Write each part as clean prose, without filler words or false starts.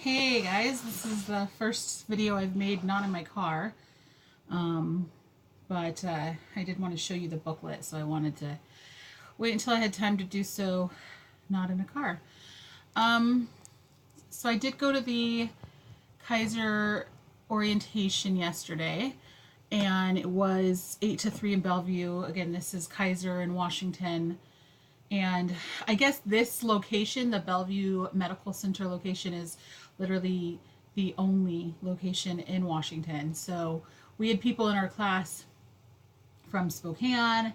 Hey guys, this is the first video I've made not in my car, um, but I did want to show you the booklet, so I wanted to wait until I had time to do so not in a car. Um, so I did go to the Kaiser Orientation yesterday, and it was 8 to 3 in Bellevue. Again, this is Kaiser in Washington. And I guess this location, the Bellevue Medical Center location, is literally the only location in Washington. So we had people in our class from Spokane,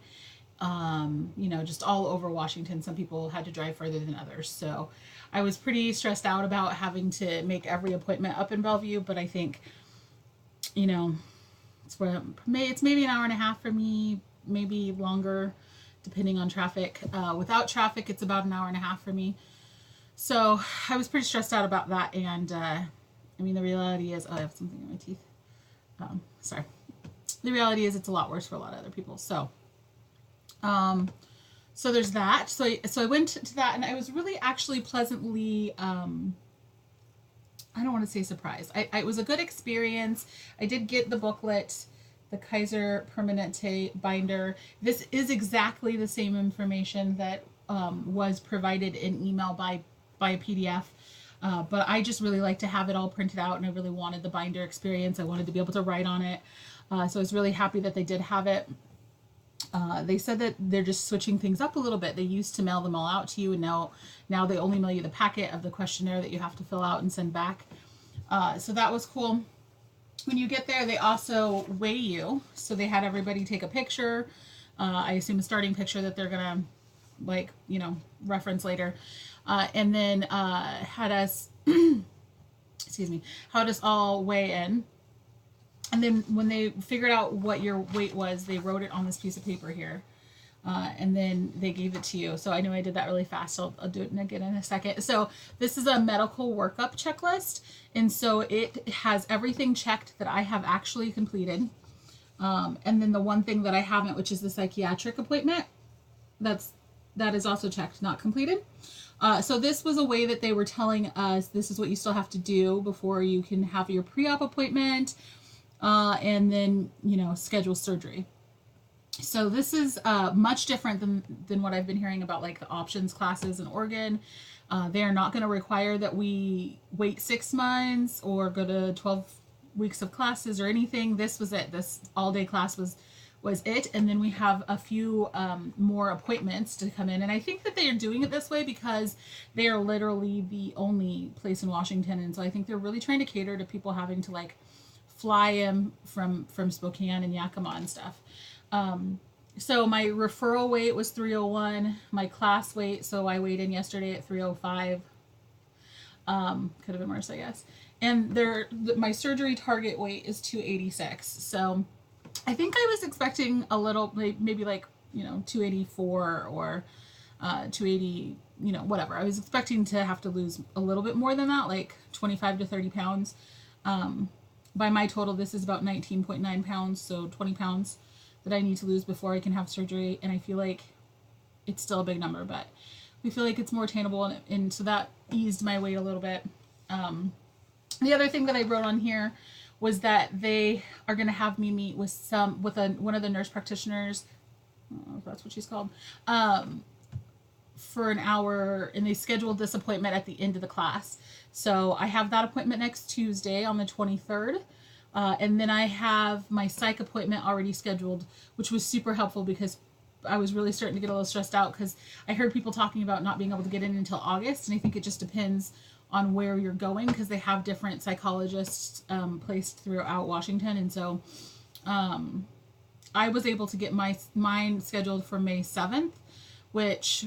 just all over Washington. Some people had to drive further than others. So I was pretty stressed out about having to make every appointment up in Bellevue, but I think, you know, it's maybe an hour and a half for me, maybe longer depending on traffic. Without traffic, it's about an hour and a half for me. So I was pretty stressed out about that. And the reality is, I have something in my teeth. Sorry. The reality is, it's a lot worse for a lot of other people. So there's that. So I went to that, and I was really actually pleasantly. I don't want to say surprised. It was a good experience. I did get the booklet, the Kaiser Permanente binder. This is exactly the same information that was provided in email by a PDF. But I just really like to have it all printed out, and I really wanted the binder experience. I wanted to be able to write on it. So I was really happy that they did have it. They said that they're just switching things up a little bit. They used to mail them all out to you, and now they only mail you the packet of the questionnaire that you have to fill out and send back. So that was cool. When you get there, they also weigh you. So they had everybody take a picture. I assume a starting picture that they're gonna reference later, and then had us had us all weigh in. And then when they figured out what your weight was, they wrote it on this piece of paper here. And then they gave it to you. So I know I did that really fast. So I'll do it again in a second. So this is a medical workup checklist. And so it has everything checked that I have actually completed. And then the one thing that I haven't, which is the psychiatric appointment, that is also checked, not completed. So this was a way that they were telling us this is what you still have to do before you can have your pre-op appointment. And then, schedule surgery. So this is much different than what I've been hearing about, like the options classes in Oregon. They are not going to require that we wait 6 months or go to 12 weeks of classes or anything. This was it. This all-day class was it. And then we have a few more appointments to come in. And I think that they are doing it this way because they are literally the only place in Washington. And so I think they're really trying to cater to people having to fly in from Spokane and Yakima and stuff. So my referral weight was 301. My class weight, so I weighed in yesterday at 305. Could have been worse, I guess. And my surgery target weight is 286. So I think I was expecting a little, maybe 284 or 280, whatever. I was expecting to have to lose a little bit more than that, like 25 to 30 pounds. By my total, this is about 19.9 pounds, so 20 pounds that I need to lose before I can have surgery. And I feel like it's still a big number, but we feel like it's more attainable, and so that eased my weight a little bit. The other thing that I wrote on here was that they are going to have me meet with one of the nurse practitioners. I don't know if that's what she's called. For an hour, and they scheduled this appointment at the end of the class. So I have that appointment next Tuesday on the 23rd. And then I have my psych appointment already scheduled, which was super helpful because I was really starting to get a little stressed out because I heard people talking about not being able to get in until August. And I think it just depends on where you're going because they have different psychologists placed throughout Washington. And so I was able to get mine scheduled for May 7th, which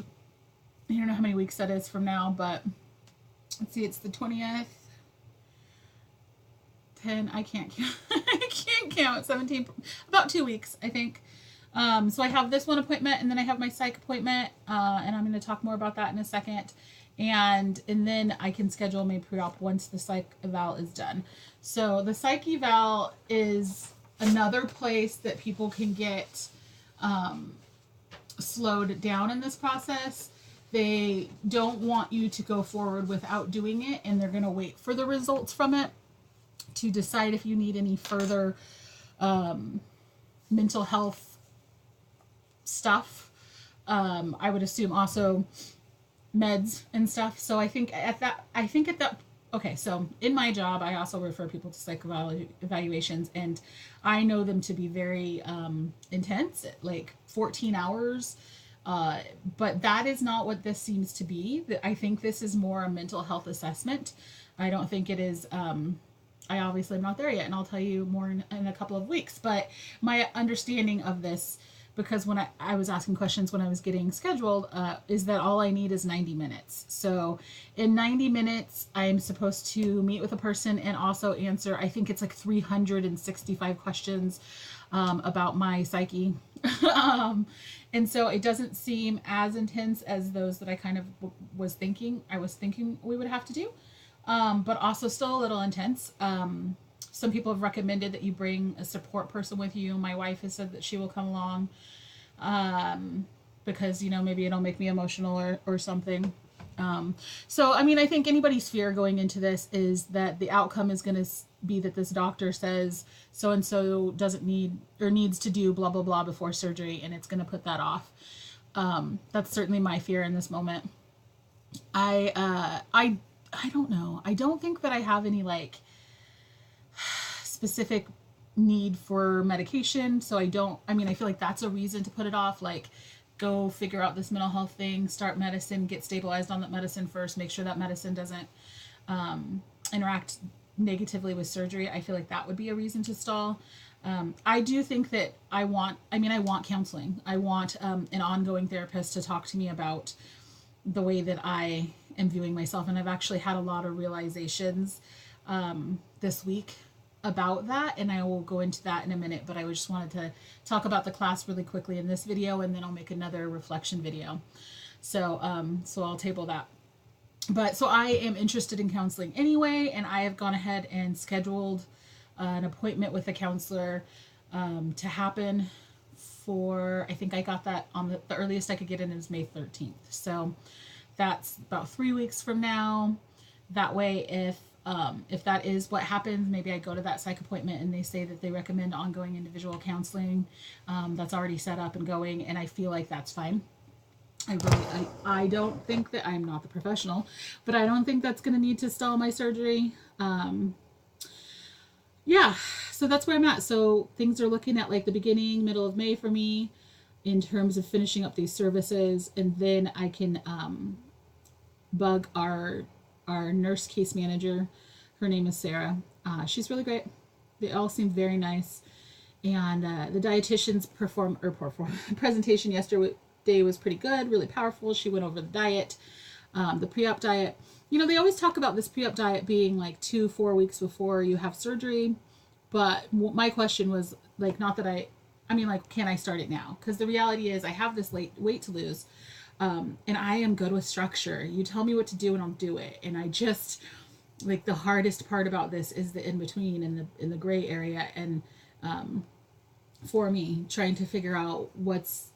I don't know how many weeks that is from now, but let's see, it's the 20th. 10, I can't count. I can't count. 17, about 2 weeks, I think. So I have this one appointment, and then I have my psych appointment, and I'm going to talk more about that in a second. And then I can schedule my pre-op once the psych eval is done. So the psych eval is another place that people can get slowed down in this process. They don't want you to go forward without doing it, and they're going to wait for the results from it to decide if you need any further mental health stuff. I would assume also meds and stuff. So I think at that, okay, so in my job, I also refer people to psych evaluations, and I know them to be very intense, like 14 hours. But that is not what this seems to be. I think this is more a mental health assessment. I don't think it is. I obviously am not there yet, and I'll tell you more in a couple of weeks. But my understanding of this, because when I was asking questions when I was getting scheduled, is that all I need is 90 minutes. So in 90 minutes, I'm supposed to meet with a person and also answer, I think it's like 365 questions about my psyche. And so it doesn't seem as intense as those that I kind of was thinking we would have to do. But also still a little intense. Some people have recommended that you bring a support person with you. My wife has said that she will come along because, maybe it'll make me emotional or something. So, I mean, I think anybody's fear going into this is that the outcome is going to be that this doctor says so-and-so doesn't need or needs to do blah, blah, blah before surgery, and it's going to put that off. That's certainly my fear in this moment. I don't know. I don't think that I have any specific need for medication. So I feel like that's a reason to put it off. Like, go figure out this mental health thing, start medicine, get stabilized on that medicine first, make sure that medicine doesn't interact negatively with surgery. I feel like that would be a reason to stall. I do think that I want counseling. I want an ongoing therapist to talk to me about the way that I am viewing myself. And I've actually had a lot of realizations this week about that, and I will go into that in a minute, but I just wanted to talk about the class really quickly in this video, and then I'll make another reflection video. So I'll table that. But so I am interested in counseling anyway, and I have gone ahead and scheduled an appointment with a counselor to happen for, I think I got that on the earliest I could get in is May 13th. So that's about 3 weeks from now. That way, if that is what happens, maybe I go to that psych appointment and they say that they recommend ongoing individual counseling. That's already set up and going, and I feel like that's fine. I don't think that, I'm not the professional, but I don't think that's going to need to stall my surgery. Yeah, so that's where I'm at. So things are looking at like the beginning, middle of May for me in terms of finishing up these services, and then I can bug our nurse case manager. Her name is Sarah. She's really great. They all seem very nice. And the dietitian's presentation yesterday was pretty good, really powerful. She went over the diet, the pre-op diet. They always talk about this pre-op diet being like 2-4 weeks before you have surgery. But my question was like, not that can I start it now? Because the reality is I have this weight to lose. And I am good with structure. You tell me what to do and I'll do it. And I just, like, the hardest part about this is the in-between and in the gray area. And for me, trying to figure out what's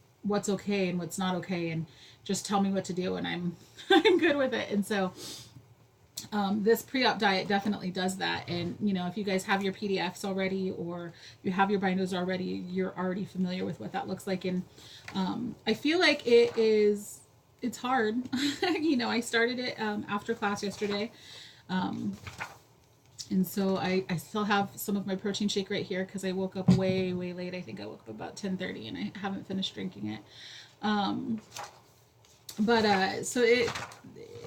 okay and what's not okay, and just tell me what to do and I'm good with it. And so this pre-op diet definitely does that. And if you guys have your PDFs already or you have your binders already, you're already familiar with what that looks like. And I feel like it's hard. I started it after class yesterday. And so I still have some of my protein shake right here because I woke up way, way late. I think I woke up about 10:30 and I haven't finished drinking it. So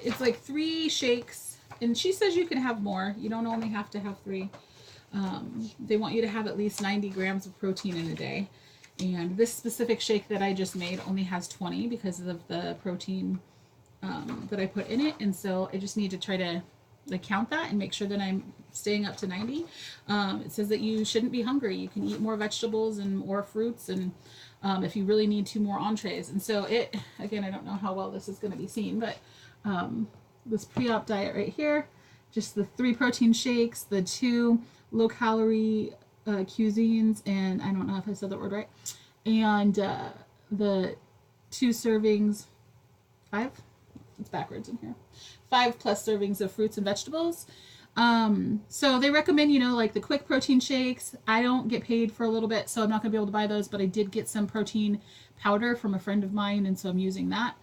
it's like 3 shakes, and she says you can have more. You don't only have to have 3. They want you to have at least 90 grams of protein in a day. And this specific shake that I just made only has 20 because of the protein that I put in it. And so I just need to try to count that and make sure that I'm staying up to 90. It says that you shouldn't be hungry. You can eat more vegetables and more fruits, and if you really need 2 more entrees. And so again, I don't know how well this is going to be seen, but this pre-op diet right here, just the 3 protein shakes, the 2 low-calorie cuisines, and I don't know if I said that word right, and the 2 servings, 5? it's backwards in here. 5+ servings of fruits and vegetables. So they recommend, you know, like the quick protein shakes. I don't get paid for a little bit, so I'm not gonna be able to buy those, but I did get some protein powder from a friend of mine, and so I'm using that.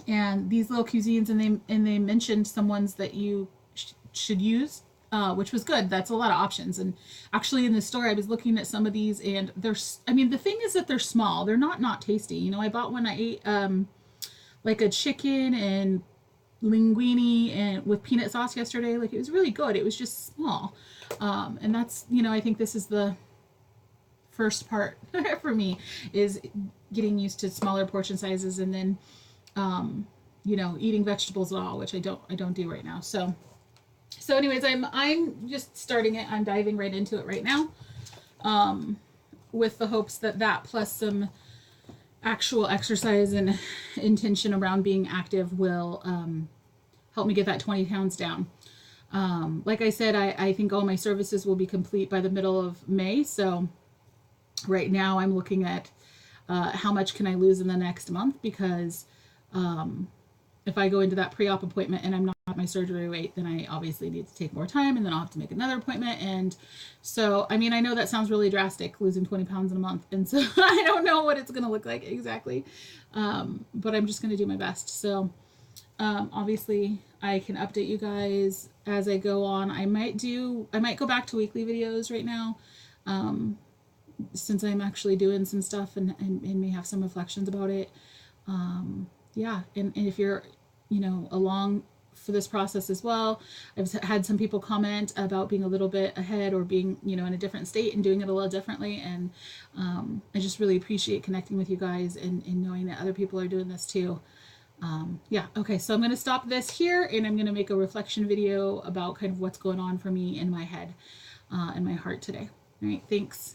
And these little cuisines, and they mentioned some ones that you should use, which was good. That's a lot of options. And actually, in the store, I was looking at some of these, and I mean, the thing is that they're small. They're not tasty. You know, I bought one. I ate like a chicken and linguine and with peanut sauce yesterday. Like, it was really good. It was just small, and that's, you know, I think this is the first part for me, is getting used to smaller portion sizes, and then you know, eating vegetables at all, which I don't do right now. So anyways, I'm just starting it. I'm diving right into it right now, with the hopes that plus some actual exercise and intention around being active will help me get that 20 pounds down. Like I said, I think all my services will be complete by the middle of May. So right now I'm looking at how much can I lose in the next month, because if I go into that pre-op appointment and I'm not at my surgery weight, then I obviously need to take more time, and then I'll have to make another appointment. And so, I mean, I know that sounds really drastic, losing 20 pounds in a month. And so I don't know what it's going to look like exactly. But I'm just going to do my best. So obviously I can update you guys as I go on. I might go back to weekly videos right now. Since I'm actually doing some stuff and may have some reflections about it. Yeah, and if you're, you know, along for this process as well, I've had some people comment about being a little bit ahead, or being, you know, in a different state and doing it a little differently. And I just really appreciate connecting with you guys and knowing that other people are doing this too. Yeah, okay, so I'm going to stop this here, and I'm going to make a reflection video about kind of what's going on for me in my head and my heart today. All right, thanks.